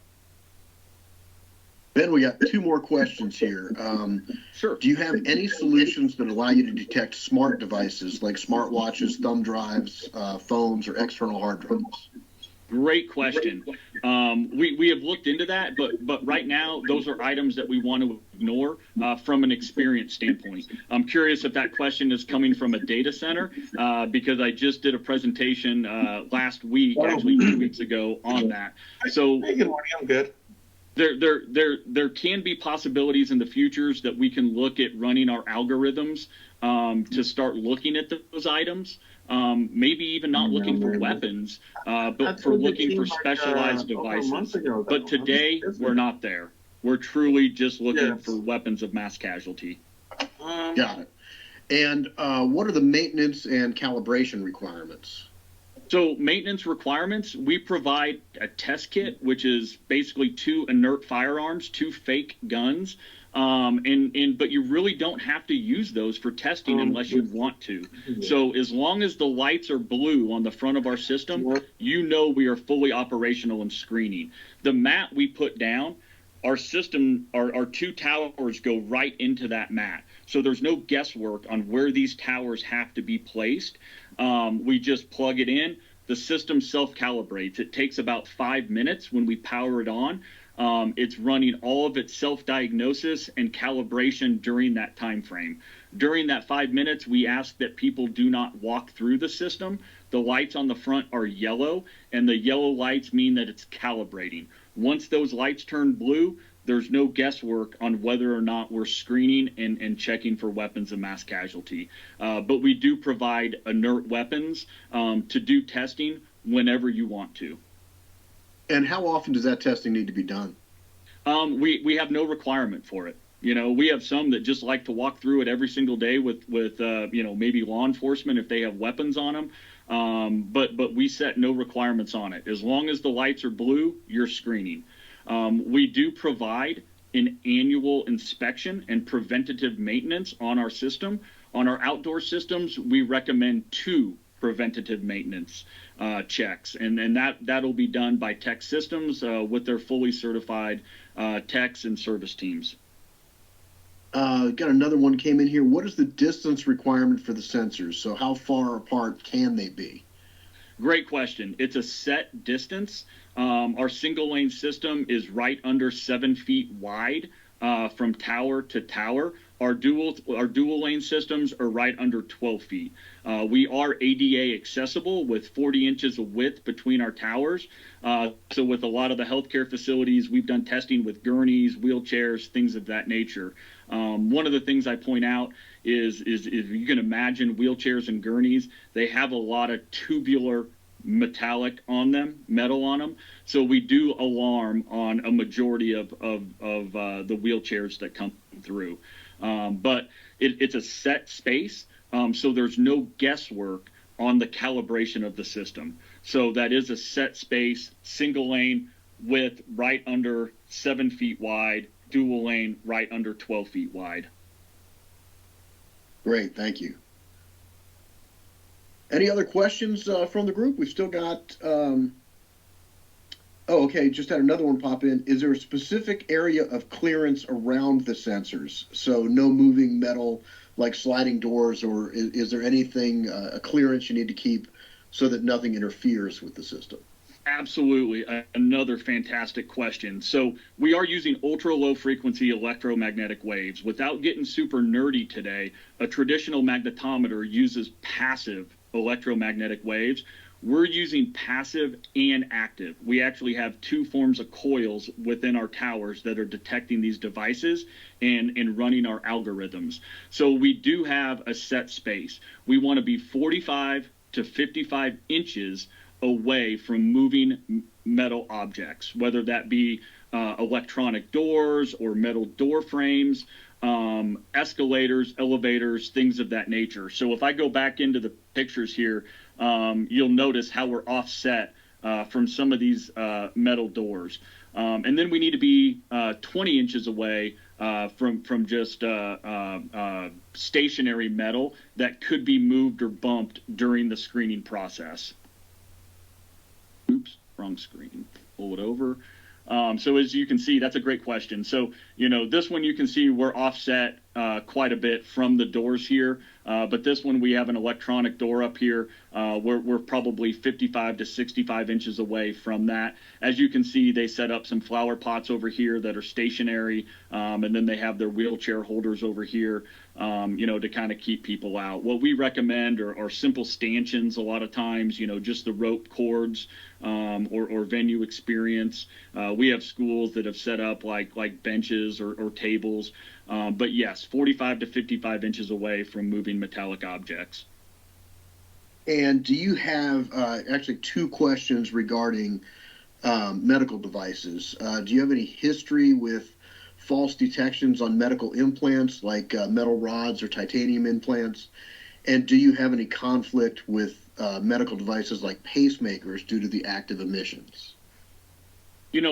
Ben, we got two more questions here. Sure. Do you have any solutions that allow you to detect smart devices like smartwatches, thumb drives, phones, or external hard drives? Great question. We have looked into that, but right now those are items that we want to ignore from an experience standpoint. I'm curious if that question is coming from a data center because I just did a presentation last week, actually 2 weeks ago, on that. So hey, good morning. I'm good. There can be possibilities in the futures that we can look at running our algorithms to start looking at those items. Maybe even not looking for weapons, but for looking for specialized devices. But today, we're not there. We're truly just looking for weapons of mass casualty. Got it. And what are the maintenance and calibration requirements? So maintenance requirements, we provide a test kit, which is basically 2 inert firearms, 2 fake guns. But you really don't have to use those for testing unless you want to. So as long as the lights are blue on the front of our system, we are fully operational and screening. The mat we put down, our system, our 2 towers go right into that mat. So there's no guesswork on where these towers have to be placed. We just plug it in. The system self-calibrates. It takes about 5 minutes when we power it on. It's running all of its self-diagnosis and calibration during that time frame. During that 5 minutes, we ask that people do not walk through the system. The lights on the front are yellow, and the yellow lights mean that it's calibrating. Once those lights turn blue, there's no guesswork on whether or not we're screening and checking for weapons of mass casualty. But we do provide inert weapons to do testing whenever you want to. And how often does that testing need to be done? We have no requirement for it. We have some that just like to walk through it every single day with maybe law enforcement if they have weapons on them. But we set no requirements on it. As long as the lights are blue, you're screening. We do provide an annual inspection and preventative maintenance on our system. On our outdoor systems, we recommend 2 preventative maintenance checks, and that'll be done by Tech Systems with their fully certified techs and service teams. Got another one came in here. What is the distance requirement for the sensors? So how far apart can they be? Great question. It's a set distance. Our single lane system is right under 7 feet wide from tower to tower. Our dual lane systems are right under 12 feet. We are ADA accessible with 40 inches of width between our towers. So with a lot of the healthcare facilities, we've done testing with gurneys, wheelchairs, things of that nature. One of the things I point out is if you can imagine wheelchairs and gurneys, they have a lot of tubular metal on them. So we do alarm on a majority of the wheelchairs that come through. But it's a set space, so there's no guesswork on the calibration of the system. So that is a set space, single lane width right under 7 feet wide, dual lane right under 12 feet wide. Great, thank you. Any other questions from the group? We've still got, Oh, okay. Just had another one pop in. Is there a specific area of clearance around the sensors? So no moving metal like sliding doors, or is there anything, a clearance you need to keep so that nothing interferes with the system? Absolutely. Another fantastic question. So, we are using ultra low frequency electromagnetic waves. Without getting super nerdy today, a traditional magnetometer uses passive electromagnetic waves. We're using passive and active. We actually have two forms of coils within our towers that are detecting these devices and running our algorithms. So, we do have a set space. We want to be 45 to 55 inches away from moving metal objects, whether that be electronic doors or metal door frames, escalators, elevators, things of that nature. So if I go back into the pictures here, you'll notice how we're offset from some of these metal doors. And then we need to be 20 inches away from just stationary metal that could be moved or bumped during the screening process. Oops, wrong screen. Pull it over. So as you can see, that's a great question. So, this one you can see we're offset quite a bit from the doors here. But this one, we have an electronic door up here. We're probably 55 to 65 inches away from that. As you can see, they set up some flower pots over here that are stationary. And then they have their wheelchair holders over here, to kind of keep people out. What we recommend are simple stanchions a lot of times, just the rope cords or venue experience. We have schools that have set up like benches or tables. But yes, 45 to 55 inches away from moving metallic objects. And do you have actually two questions regarding medical devices? Do you have any history with false detections on medical implants like metal rods or titanium implants? And do you have any conflict with medical devices like pacemakers due to the active emissions?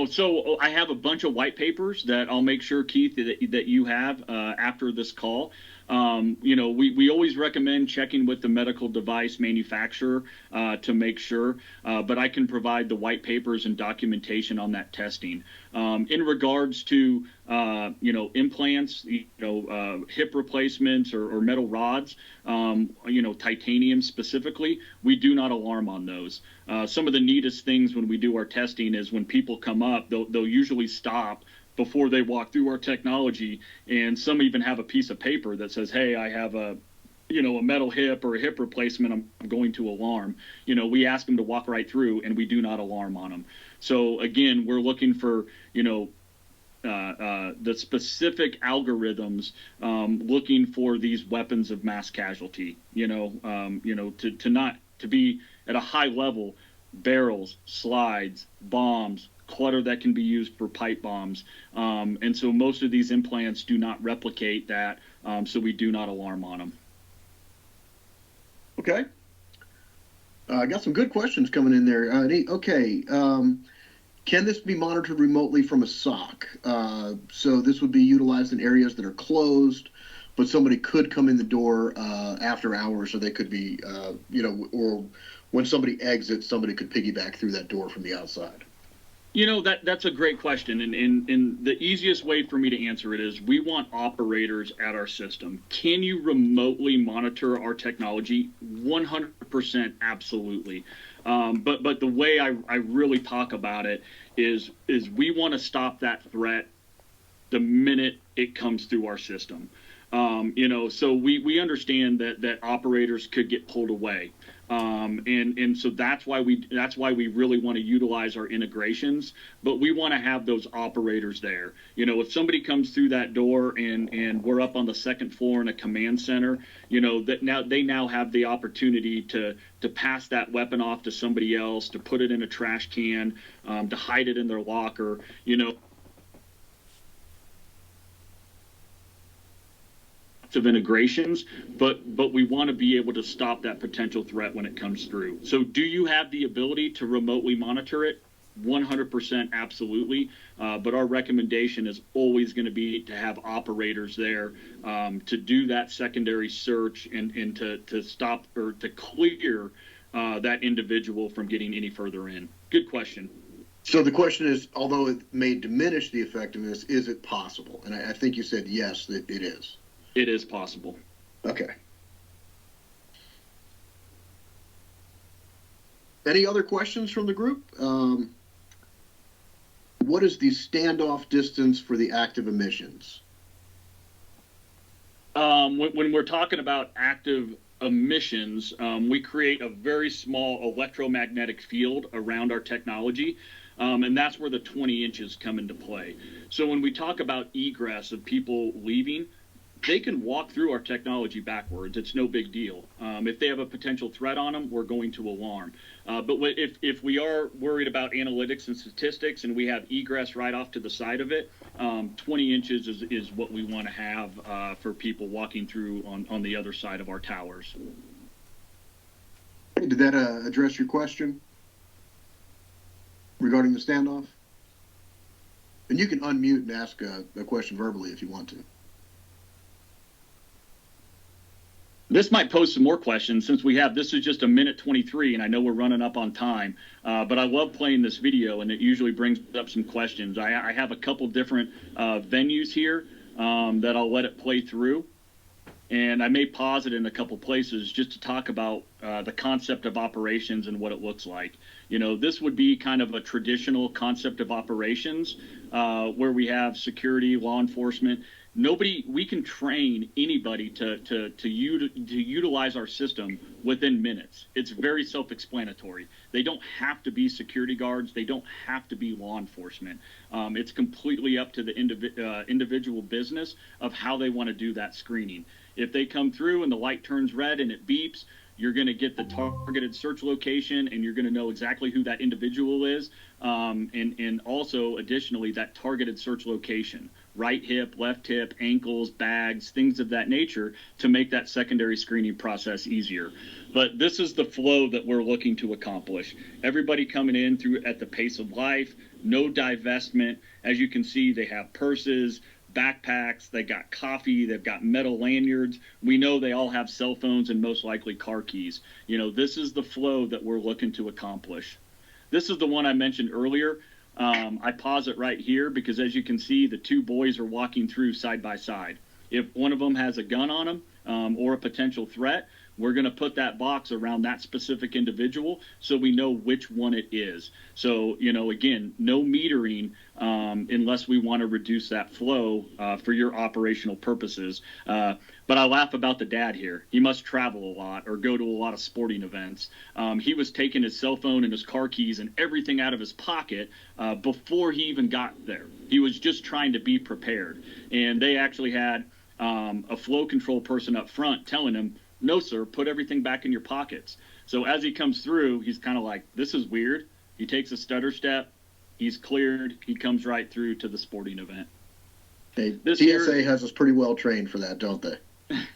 So I have a bunch of white papers that I'll make sure, Keith, that you have after this call. We always recommend checking with the medical device manufacturer to make sure, but I can provide the white papers and documentation on that testing. In regards to, implants, hip replacements or metal rods, titanium specifically, we do not alarm on those. Some of the neatest things when we do our testing is when people come up, they'll usually stop before they walk through our technology, and some even have a piece of paper that says, "Hey, I have a metal hip or a hip replacement. I'm going to alarm." We ask them to walk right through, and we do not alarm on them. So again, we're looking for the specific algorithms, looking for these weapons of mass casualty. To be at a high level, barrels, slides, bombs, clutter that can be used for pipe bombs. And so most of these implants do not replicate that, so we do not alarm on them. Okay. I got some good questions coming in there. Okay. Can this be monitored remotely from a SOC? So this would be utilized in areas that are closed, but somebody could come in the door after hours, or they could be, or when somebody exits, somebody could piggyback through that door from the outside. That's a great question, and the easiest way for me to answer it is we want operators at our system. Can you remotely monitor our technology? 100%, absolutely. But the way I really talk about it is we want to stop that threat the minute it comes through our system. So we understand that operators could get pulled away. And so that's why we really want to utilize our integrations, but we want to have those operators there. If somebody comes through that door and we're up on the second floor in a command center, that they now have the opportunity to pass that weapon off to somebody else, to put it in a trash can, to hide it in their locker, of integrations, but we want to be able to stop that potential threat when it comes through. So do you have the ability to remotely monitor it? 100%, absolutely. But our recommendation is always going to be to have operators there to do that secondary search and to stop or to clear that individual from getting any further in. Good question. So the question is, although it may diminish the effectiveness, is it possible? And I think you said yes, that it is. It is possible. Okay. Any other questions from the group? What is the standoff distance for the active emissions? When we're talking about active emissions, we create a very small electromagnetic field around our technology, and that's where the 20 inches come into play. So when we talk about egress of people leaving, they can walk through our technology backwards. It's no big deal. If they have a potential threat on them, we're going to alarm. But if we are worried about analytics and statistics and we have egress right off to the side of it, 20 inches is what we want to have for people walking through on the other side of our towers. Did that address your question regarding the standoff? And you can unmute and ask a question verbally if you want to. This might pose some more questions since this is just a minute 23 and I know we're running up on time, but I love playing this video and it usually brings up some questions. I have a couple different venues here that I'll let it play through, and I may pause it in a couple places just to talk about the concept of operations and what it looks like. You know, this would be kind of a traditional concept of operations where we have security, law enforcement. We can train anybody to utilize our system within minutes. It's very self-explanatory. They don't have to be security guards. They don't have to be law enforcement. It's completely up to the individual business of how they want to do that screening. If they come through and the light turns red and it beeps, you're going to get the targeted search location and you're going to know exactly who that individual is. And also, additionally, that targeted search location, right hip, left hip, ankles, bags, things of that nature to make that secondary screening process easier. But this is the flow that we're looking to accomplish. Everybody coming in through at the pace of life, no divestment. As you can see, they have purses, backpacks, they got coffee, they've got metal lanyards. We know they all have cell phones and most likely car keys. You know, this is the flow that we're looking to accomplish. This is the one I mentioned earlier. I pause it right here because as you can see, the two boys are walking through side by side. If one of them has a gun on them or a potential threat, we're going to put that box around that specific individual so we know which one it is. So, you know, again, no metering unless we want to reduce that flow for your operational purposes. But I laugh about the dad here. He must travel a lot or go to a lot of sporting events. He was taking his cell phone and his car keys and everything out of his pocket before he even got there. He was just trying to be prepared. And they actually had a flow control person up front telling him, "No, sir, put everything back in your pockets." So as he comes through, he's kind of like, this is weird. He takes a stutter step. He's cleared. He comes right through to the sporting event. Hey, TSA has us pretty well trained for that, don't they?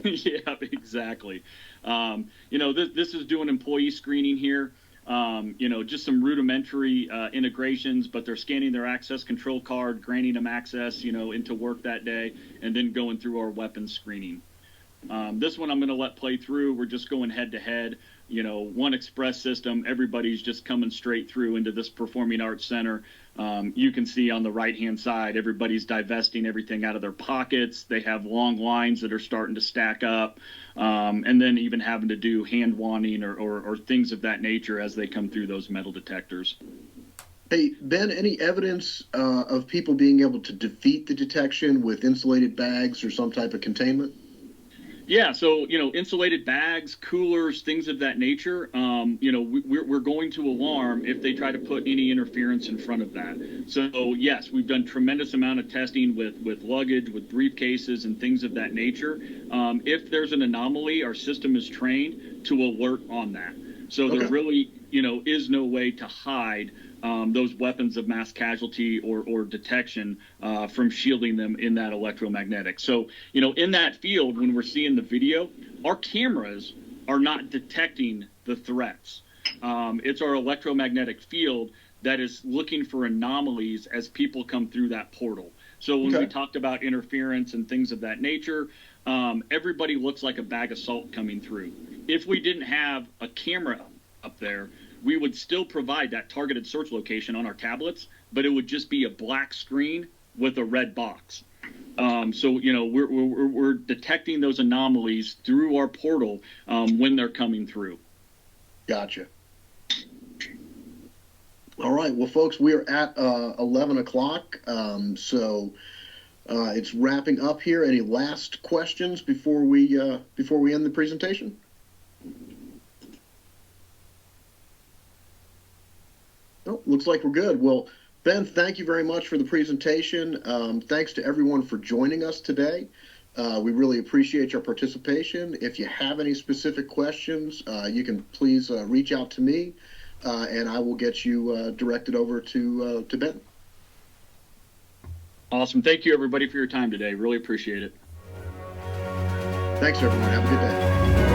Yeah, exactly. You know, this is doing employee screening here. You know, just some rudimentary integrations, but they're scanning their access control card, granting them access, you know, into work that day, and then going through our weapons screening. This one I'm going to let play through. We're just going head to head. You know, one express system. Everybody's just coming straight through into this performing arts center. You can see on the right-hand side, everybody's divesting everything out of their pockets. They have long lines that are starting to stack up, and then even having to do hand wanding or things of that nature as they come through those metal detectors. Hey, Ben, any evidence of people being able to defeat the detection with insulated bags or some type of containment? Yeah, so, you know, insulated bags, coolers, things of that nature, you know, we're going to alarm if they try to put any interference in front of that. So, yes, we've done tremendous amount of testing with luggage, with briefcases, and things of that nature. If there's an anomaly, our system is trained to alert on that. So there really, you know, is no way to hide those weapons of mass casualty or detection from shielding them in that electromagnetic. So, you know, in that field, when we're seeing the video, our cameras are not detecting the threats. It's our electromagnetic field that is looking for anomalies as people come through that portal. So when we talked about interference and things of that nature, everybody looks like a bag of salt coming through. If we didn't have a camera up there, we would still provide that targeted search location on our tablets, but it would just be a black screen with a red box. So, you know, we're detecting those anomalies through our portal when they're coming through. Gotcha. All right. Well, folks, we are at 11 o'clock. So it's wrapping up here. Any last questions before we end the presentation? Oh, looks like we're good. Well, Ben, thank you very much for the presentation. Thanks to everyone for joining us today. We really appreciate your participation. If you have any specific questions, you can please reach out to me, and I will get you directed over to Ben. Awesome. Thank you, everybody, for your time today. Really appreciate it. Thanks, everyone. Have a good day.